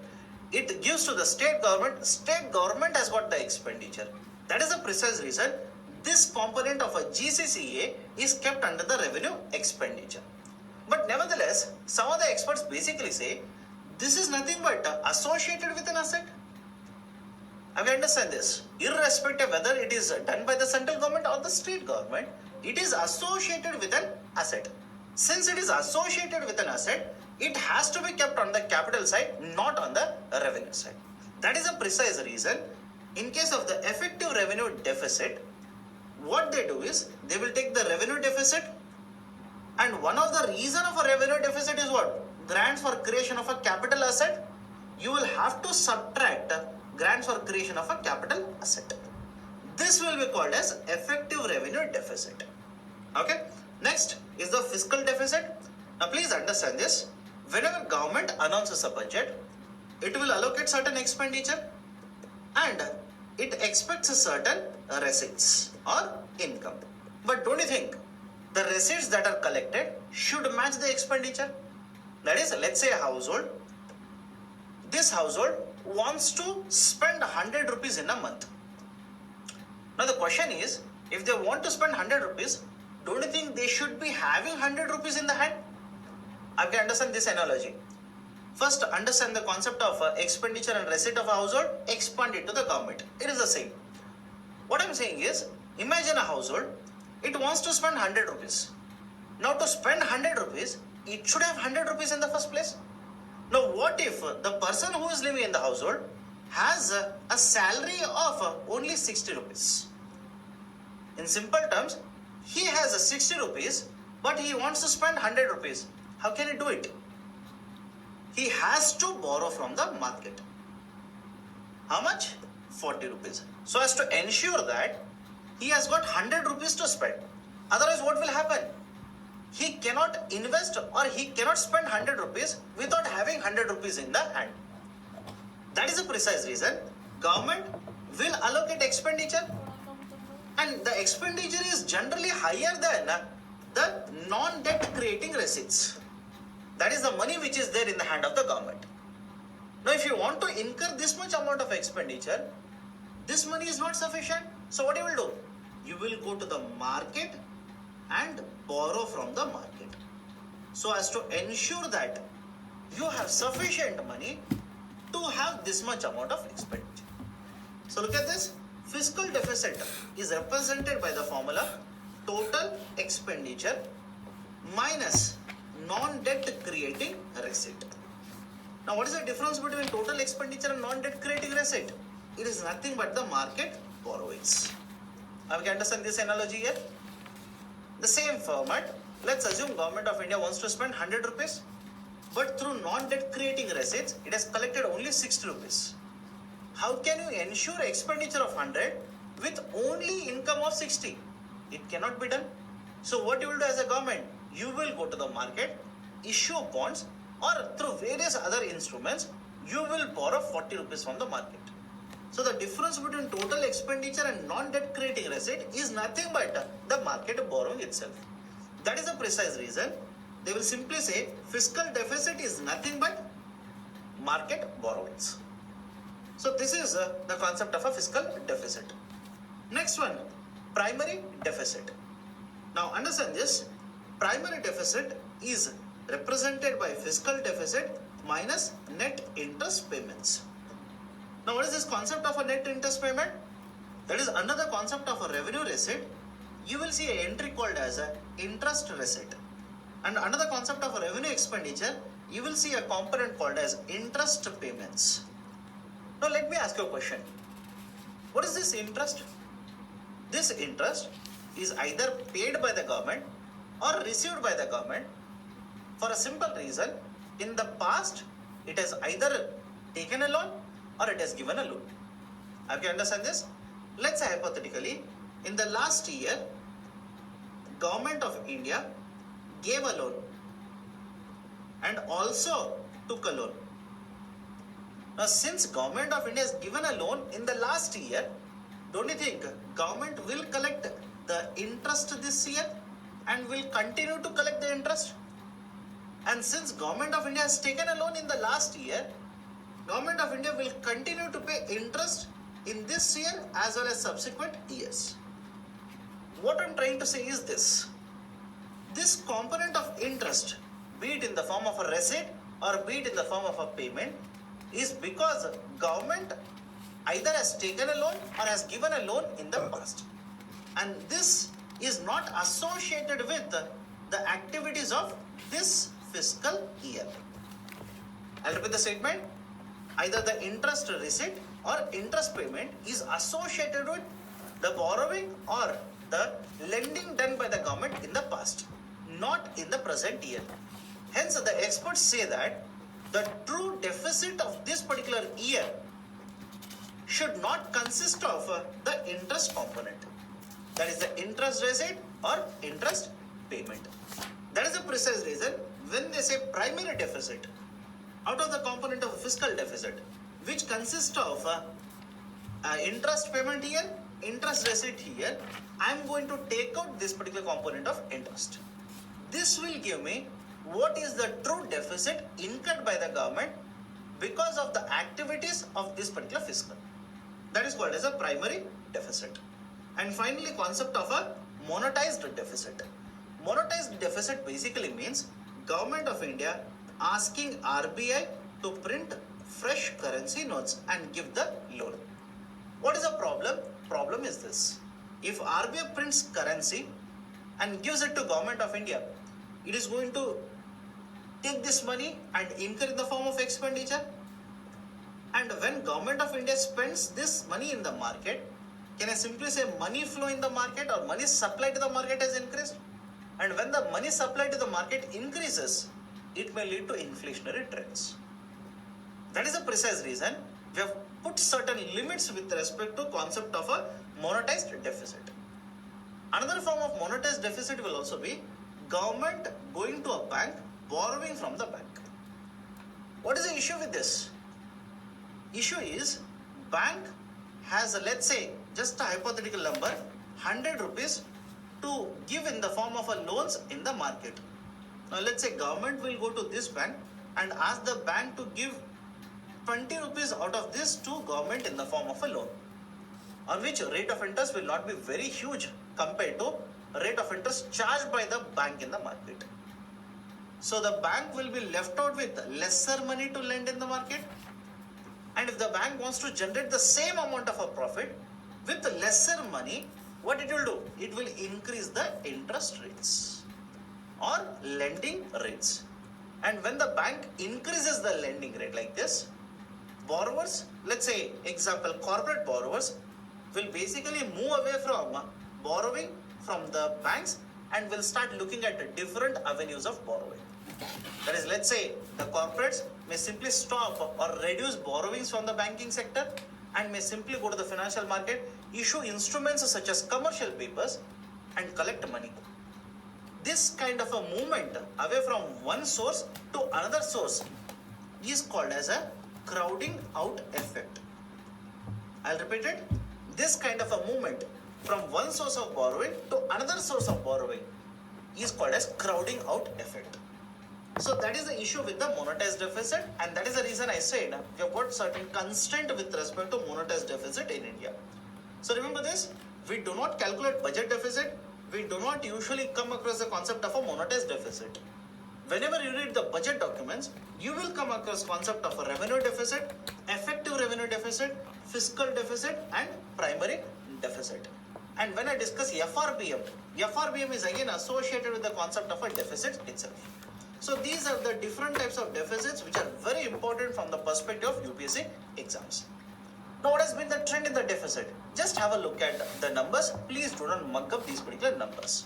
It gives to the state government. State government has got the expenditure. That is the precise reason this component of a GCCA is kept under the revenue expenditure. But nevertheless, some of the experts basically say this is nothing but associated with an asset. I can understand this. Irrespective whether it is done by the central government or the state government, it is associated with an asset. Since it is associated with an asset, it has to be kept on the capital side, not on the revenue side. That is a precise reason. In case of the effective revenue deficit, what they do is they will take the revenue deficit, and one of the reason of a revenue deficit is what? Grants for creation of a capital asset. You will have to subtract grants for creation of a capital asset. This will be called as effective revenue deficit. Okay. Next is the fiscal deficit. Now please understand this. Whenever government announces a budget, it will allocate certain expenditure and it expects a certain receipts or income. But don't you think the receipts that are collected should match the expenditure? That is, let's say a household. This household wants to spend 100 rupees in a month. Now the question is, if they want to spend 100 rupees, don't you think they should be having 100 rupees in the hand? I can understand this analogy. First, understand the concept of expenditure and receipt of a household, expand it to the government. It is the same. What I'm saying is, imagine a household, it wants to spend 100 rupees. Now to spend 100 rupees, it should have 100 rupees in the first place. Now what if the person who is living in the household has a salary of only 60 rupees? In simple terms, he has 60 rupees, but he wants to spend 100 rupees. How can he do it? He has to borrow from the market. How much? 40 rupees. So as to ensure that he has got 100 rupees to spend. Otherwise, what will happen? He cannot invest or he cannot spend 100 rupees without having 100 rupees in the hand. That is the precise reason government will allocate expenditure, and the expenditure is generally higher than the non-debt creating receipts. That is the money which is there in the hand of the government. Now, if you want to incur this much amount of expenditure, this money is not sufficient. So what you will do? You will go to the market and borrow from the market, so as to ensure that you have sufficient money to have this much amount of expenditure. So look at this. Fiscal deficit is represented by the formula total expenditure minus non-debt creating receipt. Now what is the difference between total expenditure and non-debt creating receipt? It is nothing but the market borrowings. Now we can understand this analogy here. The same format, let's assume government of India wants to spend 100 rupees, but through non-debt creating receipts, it has collected only 60 rupees. How can you ensure expenditure of 100 with only income of 60? It cannot be done. So what you will do as a government? You will go to the market, issue bonds, or through various other instruments, you will borrow 40 rupees from the market. So the difference between total expenditure and non-debt creating receipt is nothing but the market borrowing itself. That is the precise reason they will simply say fiscal deficit is nothing but market borrowings. So this is the concept of a fiscal deficit. Next one, primary deficit. Now understand this. Primary deficit is represented by fiscal deficit minus net interest payments. Now what is this concept of a net interest payment? That is another concept of a revenue receipt. You will see an entry called as a interest receipt. And another concept of a revenue expenditure, you will see a component called as interest payments. Now let me ask you a question. What is this interest? This interest is either paid by the government or received by the government for a simple reason. In the past, it has either taken a loan or it has given a loan. Have you understand this? Let's say hypothetically, in the last year, government of India gave a loan and also took a loan. Now since government of India has given a loan in the last year, don't you think government will collect the interest this year and will continue to collect the interest? And since government of India has taken a loan in the last year, government of India will continue to pay interest in this year as well as subsequent years. What I'm trying to say is this. This component of interest, be it in the form of a receipt or be it in the form of a payment, is because government either has taken a loan or has given a loan in the past. And this is not associated with the activities of this fiscal year. I'll repeat the statement. Either the interest receipt or interest payment is associated with the borrowing or the lending done by the government in the past, not in the present year. Hence, the experts say that the true deficit of this particular year should not consist of the interest component. That is the interest receipt or interest payment. That is the precise reason when they say primary deficit, out of the component of fiscal deficit, which consists of interest payment here, interest receipt here, I am going to take out this particular component of interest. This will give me what is the true deficit incurred by the government because of the activities of this particular fiscal. That is called as a primary deficit. And finally, concept of a monetized deficit. Monetized deficit basically means Government of India asking RBI to print fresh currency notes and give the loan. What is the problem? Problem is this. If RBI prints currency and gives it to Government of India, it is going to take this money and incur in the form of expenditure. And when Government of India spends this money in the market, can I simply say money flow in the market or money supply to the market has increased? And when the money supply to the market increases, it may lead to inflationary trends. That is the precise reason we have put certain limits with respect to concept of a monetized deficit. Another form of monetized deficit will also be government going to a bank, borrowing from the bank. What is the issue with this? Issue is bank has, let's say, just a hypothetical number, 100 rupees to give in the form of a loans in the market. Now let's say government will go to this bank and ask the bank to give 20 rupees out of this to government in the form of a loan, on which rate of interest will not be very huge compared to rate of interest charged by the bank in the market. So the bank will be left out with lesser money to lend in the market. And if the bank wants to generate the same amount of a profit with lesser money, what it will do? It will increase the interest rates or lending rates. And when the bank increases the lending rate like this, borrowers, let's say example, corporate borrowers will basically move away from borrowing from the banks and will start looking at different avenues of borrowing. That is, let's say the corporates may simply stop or reduce borrowings from the banking sector and may simply go to the financial market, issue instruments such as commercial papers and collect money. This kind of a movement away from one source to another source is called as a crowding out effect. I'll repeat it. This kind of a movement from one source of borrowing to another source of borrowing is called as crowding out effect. So that is the issue with the monetized deficit, and that is the reason I said we have got certain constraint with respect to monetized deficit in India. So remember this, we do not calculate budget deficit, we do not usually come across the concept of a monetized deficit. Whenever you read the budget documents, you will come across concept of a revenue deficit, effective revenue deficit, fiscal deficit and primary deficit. And when I discuss FRBM is again associated with the concept of a deficit itself. So these are the different types of deficits which are very important from the perspective of UPSC exams. Now what has been the trend in the deficit? Just have a look at the numbers. Please do not mug up these particular numbers.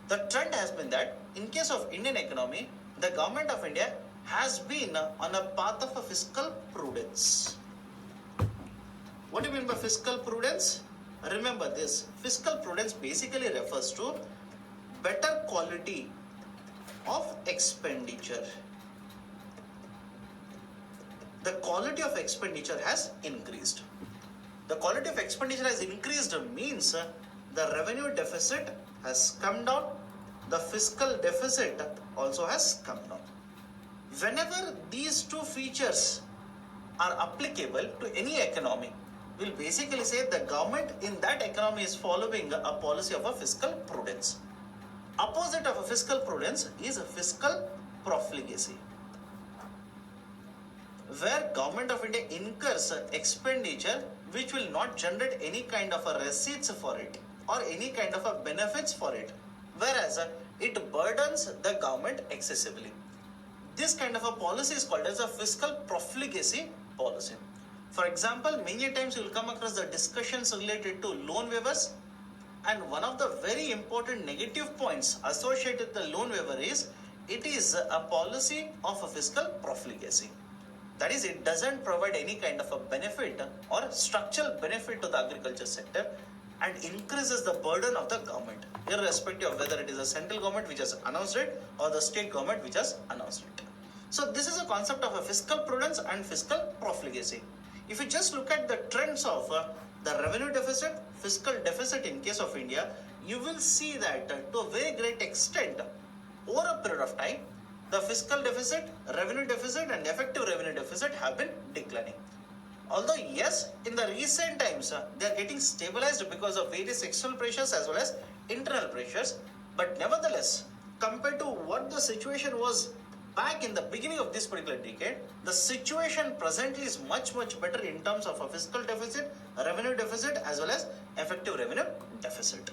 The trend has been that in case of Indian economy, the government of India has been on a path of a fiscal prudence. What do you mean by fiscal prudence? Remember this, fiscal prudence basically refers to better quality of expenditure. The quality of expenditure has increased. The quality of expenditure has increased means the revenue deficit has come down, the fiscal deficit also has come down. Whenever these two features are applicable to any economy, we'll basically say the government in that economy is following a policy of a fiscal prudence. Opposite of a fiscal prudence is a fiscal profligacy, where government of India incurs expenditure which will not generate any kind of a receipts for it or any kind of a benefits for it, whereas it burdens the government excessively. This kind of a policy is called as a fiscal profligacy policy. For example, many times you will come across the discussions related to loan waivers, and one of the very important negative points associated with the loan waiver is it is a policy of a fiscal profligacy. That is, it doesn't provide any kind of a benefit or structural benefit to the agriculture sector and increases the burden of the government, irrespective of whether it is a central government which has announced it or the state government which has announced it. So this is a concept of a fiscal prudence and fiscal profligacy. If you just look at the trends of the revenue deficit, fiscal deficit in case of India, you will see that to a very great extent, over a period of time, the fiscal deficit, revenue deficit and effective revenue deficit have been declining. Although yes, in the recent times, they are getting stabilized because of various external pressures as well as internal pressures. But nevertheless, compared to what the situation was back in the beginning of this particular decade, the situation presently is much better in terms of a fiscal deficit, revenue deficit as well as effective revenue deficit.